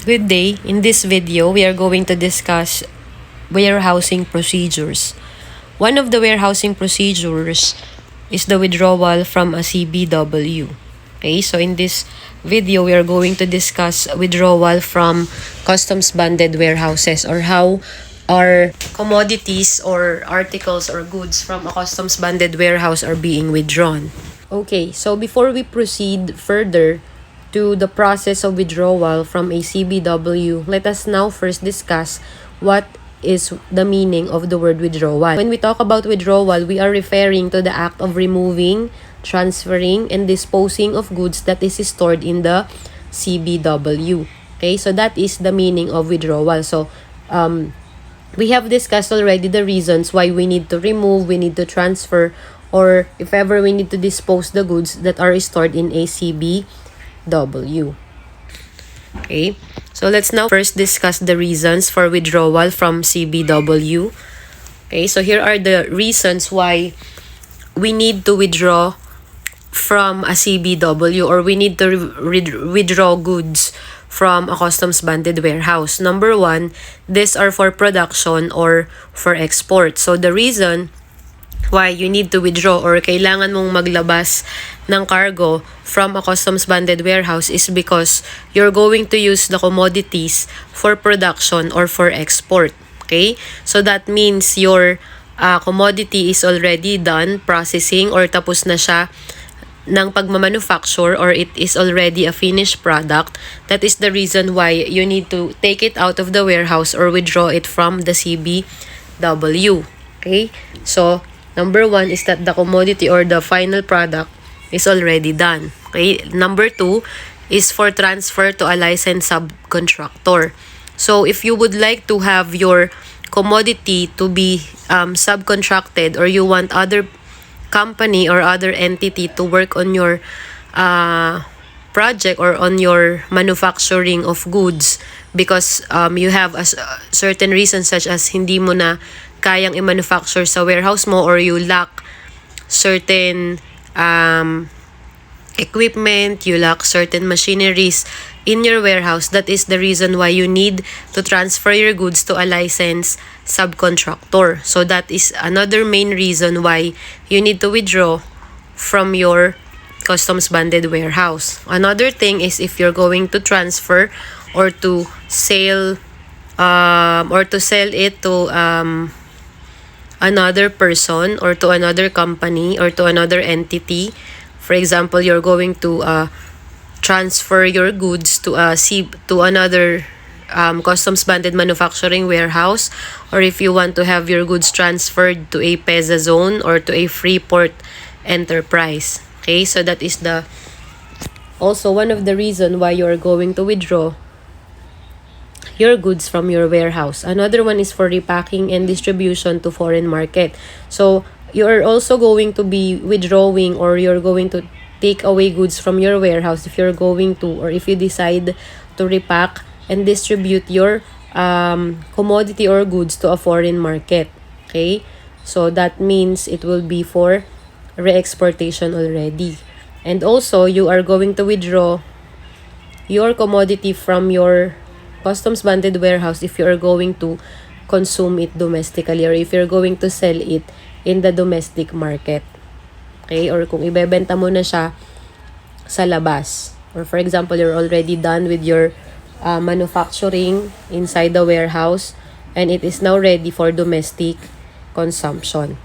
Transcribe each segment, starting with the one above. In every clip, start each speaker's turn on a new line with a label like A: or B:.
A: Good day. In this video, we are going to discuss warehousing procedures. One of the warehousing procedures is the withdrawal from a CBW. Okay, so in this video, we are going to discuss withdrawal from customs banded warehouses, or how our commodities or articles or goods from a customs banded warehouse are being withdrawn. Okay, so before we proceed further to the process of withdrawal from a CBW, let us now first discuss what is the meaning of the word withdrawal. When we talk about withdrawal, we are referring to the act of removing, transferring, and disposing of goods that is stored in the CBW. Okay, so that is the meaning of withdrawal. So, we have discussed already the reasons why we need to remove, we need to transfer, or if ever we need to dispose the goods that are stored in a CBW. Okay, so let's now first discuss the reasons for withdrawal from CBW. Okay, so here are the reasons why we need to withdraw from a CBW, or we need to withdraw goods from a customs banded warehouse. Number one, these are for production or for export. So the reason why you need to withdraw or kailangan mong maglabas ng cargo from a customs banded warehouse is because you're going to use the commodities for production or for export. Okay? So that means your commodity is already done processing, or tapos na siya ng pagmamanufacture, or it is already a finished product. That is the reason why you need to take it out of the warehouse or withdraw it from the CBW. Okay? So, number one is that the commodity or the final product is already done. Okay? Number two is for transfer to a licensed subcontractor. So, if you would like to have your commodity to be subcontracted, or you want other company or other entity to work on your project or on your manufacturing of goods, because you have a certain reasons such as hindi mo na kayang i-manufacture sa warehouse mo, or you lack certain equipment, you lack certain machineries in your warehouse. That is the reason why you need to transfer your goods to a licensed subcontractor. So that is another main reason why you need to withdraw from your customs banded warehouse. Another thing is if you're going to transfer or to sell it to another person or to another company or to another entity. For example, you're going to transfer your goods to another customs banded manufacturing warehouse, or if you want to have your goods transferred to a PEZA zone or to a free port enterprise. Okay, so that is also one of the reason why you are going to withdraw your goods from your warehouse. Another one is for repacking and distribution to foreign market. So you're also going to be withdrawing, or you're going to take away goods from your warehouse if you're going to, or if you decide to repack and distribute your commodity or goods to a foreign market. Okay, so that means it will be for re-exportation already. And also, you are going to withdraw your commodity from your customs banded warehouse if you are going to consume it domestically, or if you're going to sell it in the domestic market. Okay, or kung ibebenta mo na siya sa labas, or for example, you're already done with your manufacturing inside the warehouse and it is now ready for domestic consumption.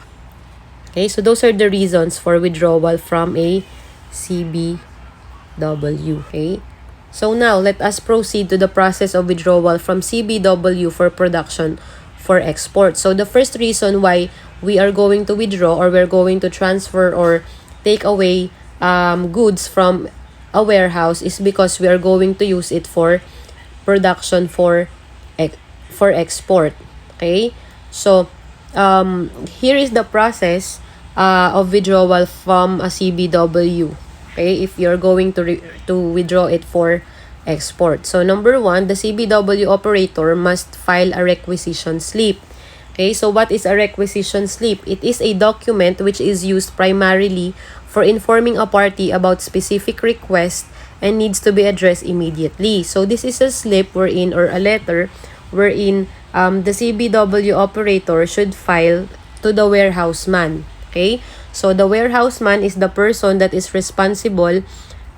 A: Okay, so those are the reasons for withdrawal from a CBW. Okay, so now let us proceed to the process of withdrawal from CBW for production for export. So the first reason why we are going to withdraw, or we're going to transfer or take away goods from a warehouse, is because we are going to use it for production for export. Okay, so here is the process of withdrawal from a CBW. Okay, if you're going to withdraw it for export. So number one, the CBW operator must file a requisition slip. Okay, so what is a requisition slip? It is a document which is used primarily for informing a party about specific requests and needs to be addressed immediately. So this is a slip wherein, or a letter wherein the CBW operator should file to the warehouseman. Okay? So the warehouseman is the person that is responsible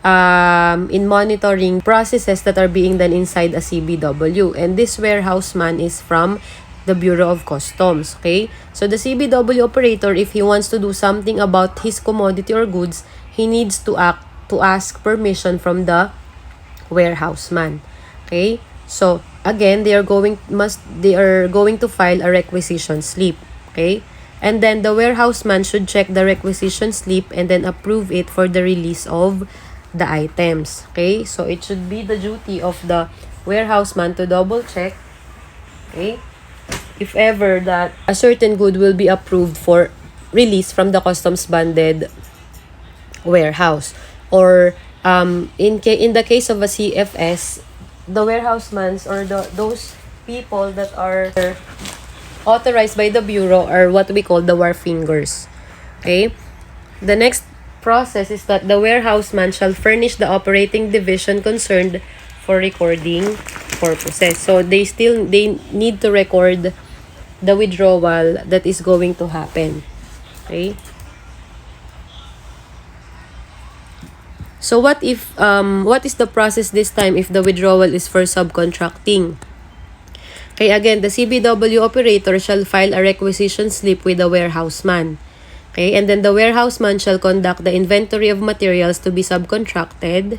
A: in monitoring processes that are being done inside a CBW. And this warehouseman is from the Bureau of Customs. Okay? So the CBW operator, if he wants to do something about his commodity or goods, he needs to ask permission from the warehouseman. Okay? So again, they are going to file a requisition slip. Okay? And then the warehouseman should check the requisition slip and then approve it for the release of the items. Okay? So it should be the duty of the warehouseman to double check, okay, if ever that a certain good will be approved for release from the customs banded warehouse. Or in the case of a CFS, the warehousemans or those people that are authorized by the Bureau are what we call the wharfingers. Okay? The next process is that the warehouseman shall furnish the operating division concerned for recording purposes. So they need to record the withdrawal that is going to happen. Okay? So what is the process this time if the withdrawal is for subcontracting? Okay, again, the CBW operator shall file a requisition slip with the warehouseman. Okay, and then the warehouseman shall conduct the inventory of materials to be subcontracted.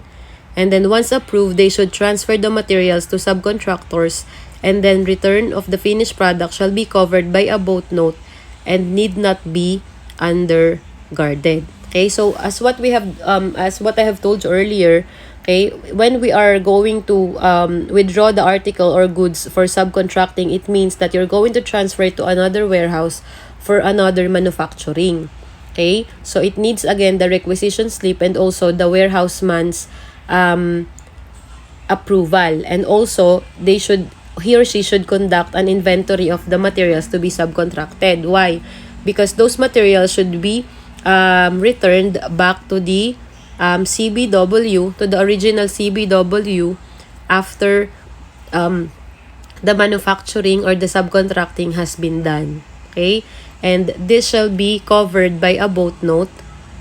A: And then once approved, they should transfer the materials to subcontractors, and then return of the finished product shall be covered by a boat note and need not be underguarded. Okay, so as what I have told you earlier, okay, when we are going to withdraw the article or goods for subcontracting, it means that you're going to transfer it to another warehouse for another manufacturing. Okay, so it needs again the requisition slip and also the warehouseman's approval, and also he or she should conduct an inventory of the materials to be subcontracted. Why? Because those materials should be returned back to the CBW, to the original CBW, after the manufacturing or the subcontracting has been done. Okay, and this shall be covered by a boat note.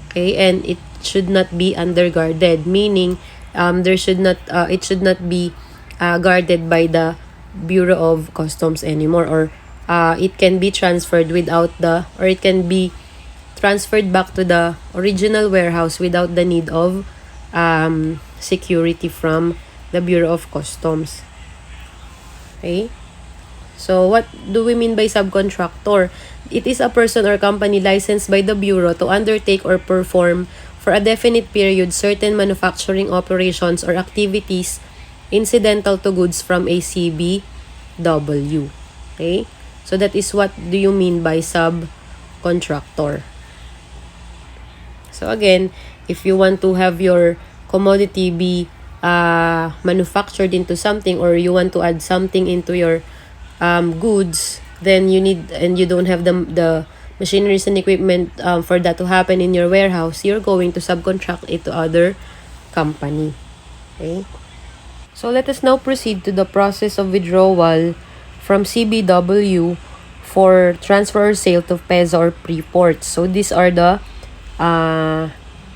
A: Okay, and it should not be underguarded, meaning it should not be guarded by the Bureau of Customs anymore, or it can be transferred it can be transferred back to the original warehouse without the need of security from the Bureau of Customs. Okay? So what do we mean by subcontractor? It is a person or company licensed by the Bureau to undertake or perform for a definite period certain manufacturing operations or activities incidental to goods from a CBW. Okay? So that is what do you mean by subcontractor. So again, if you want to have your commodity be manufactured into something, or you want to add something into your goods, then you don't have the machineries and equipment for that to happen in your warehouse, you're going to subcontract it to other company. Okay? So let us now proceed to the process of withdrawal from CBW for transfer or sale to PEZA or pre-ports. So these are the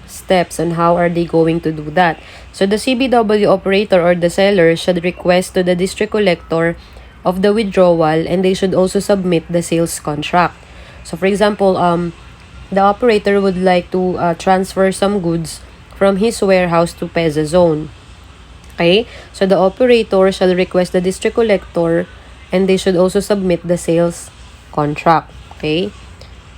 A: steps on how are they going to do that. So the CBW operator or the seller should request to the district collector of the withdrawal, and they should also submit the sales contract. So for example, the operator would like to transfer some goods from his warehouse to PEZA zone. Okay, so the operator shall request the district collector, and they should also submit the sales contract. Okay,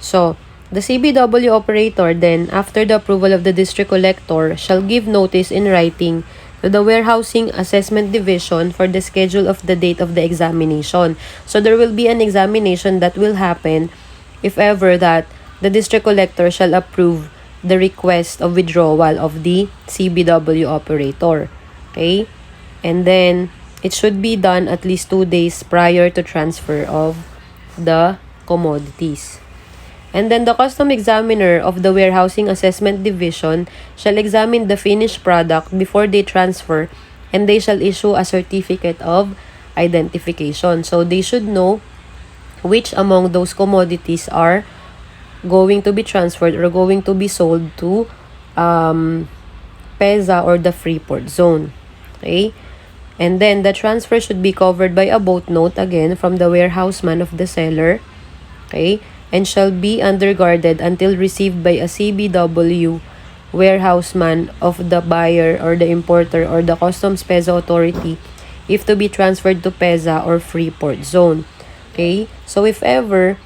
A: so the CBW operator then, after the approval of the district collector, shall give notice in writing to the Warehousing Assessment Division for the schedule of the date of the examination. So there will be an examination that will happen if ever that the district collector shall approve the request of withdrawal of the CBW operator. Okay? And then it should be done at least 2 days prior to transfer of the commodities. And then the custom examiner of the warehousing assessment division shall examine the finished product before they transfer, and they shall issue a certificate of identification. So they should know which among those commodities are going to be transferred or going to be sold to PEZA or the Freeport Zone. Okay? And then the transfer should be covered by a boat note again from the warehouseman of the seller. Okay? And shall be underguarded until received by a CBW warehouseman of the buyer or the importer or the customs PEZA authority if to be transferred to PEZA or Freeport Zone. Okay? So if ever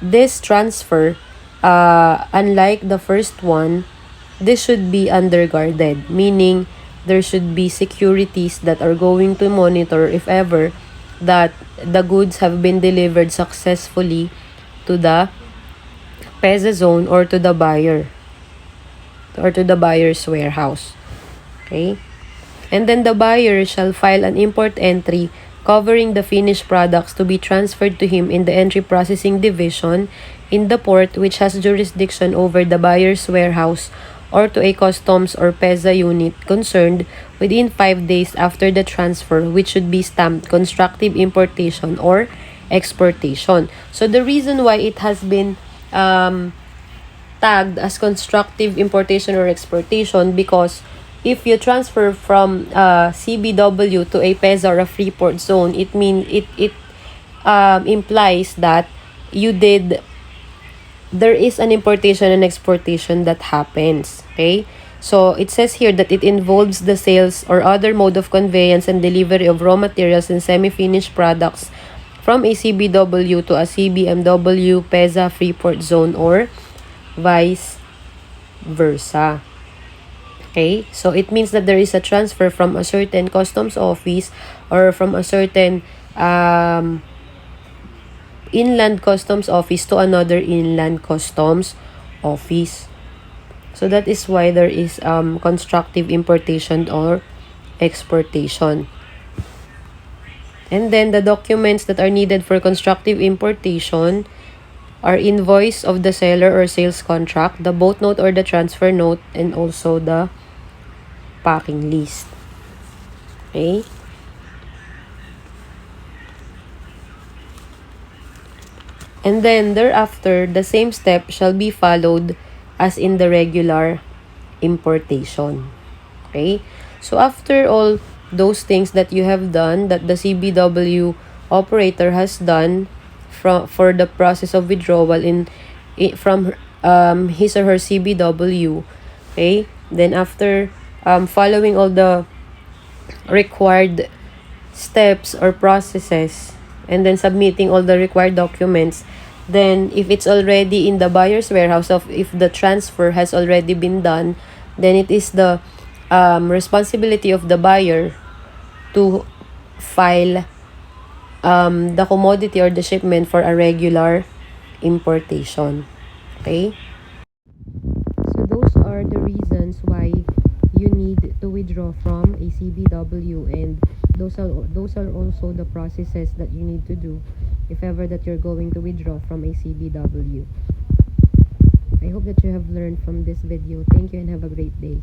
A: this transfer, unlike the first one, this should be underguarded, meaning there should be securities that are going to monitor if ever that the goods have been delivered successfully to the PEZA zone or to the buyer or to the buyer's warehouse. Okay? And then the buyer shall file an import entry covering the finished products to be transferred to him in the entry processing division in the port which has jurisdiction over the buyer's warehouse, or to a customs or PEZA unit concerned within 5 days after the transfer, which should be stamped constructive importation or exportation. So the reason why it has been tagged as constructive importation or exportation, because if you transfer from CBW to a PEZA or a Freeport Zone, it implies that there is an importation and exportation that happens. Okay? So it says here that it involves the sales or other mode of conveyance and delivery of raw materials and semi-finished products from a CBW to a CBMW, PEZA, Freeport Zone, or vice versa. Okay? So it means that there is a transfer from a certain customs office or from a certain inland customs office to another inland customs office. So that is why there is constructive importation or exportation. And then the documents that are needed for constructive importation are invoice of the seller or sales contract, the boat note or the transfer note, and also the packing list. Okay? And then thereafter, the same step shall be followed as in the regular importation. Okay? So after all those things that you have done, that the CBW operator has done for the process of withdrawal from his or her CBW, okay? Then after following all the required steps or processes, and then submitting all the required documents, then if it's already in the buyer's warehouse, if the transfer has already been done, then it is the responsibility of the buyer to file the commodity or the shipment for a regular importation. Okay? So those are the reasons why you need to withdraw from a CBW, and those are also the processes that you need to do if ever that you're going to withdraw from a CBW. I hope that you have learned from this video. Thank you and have a great day.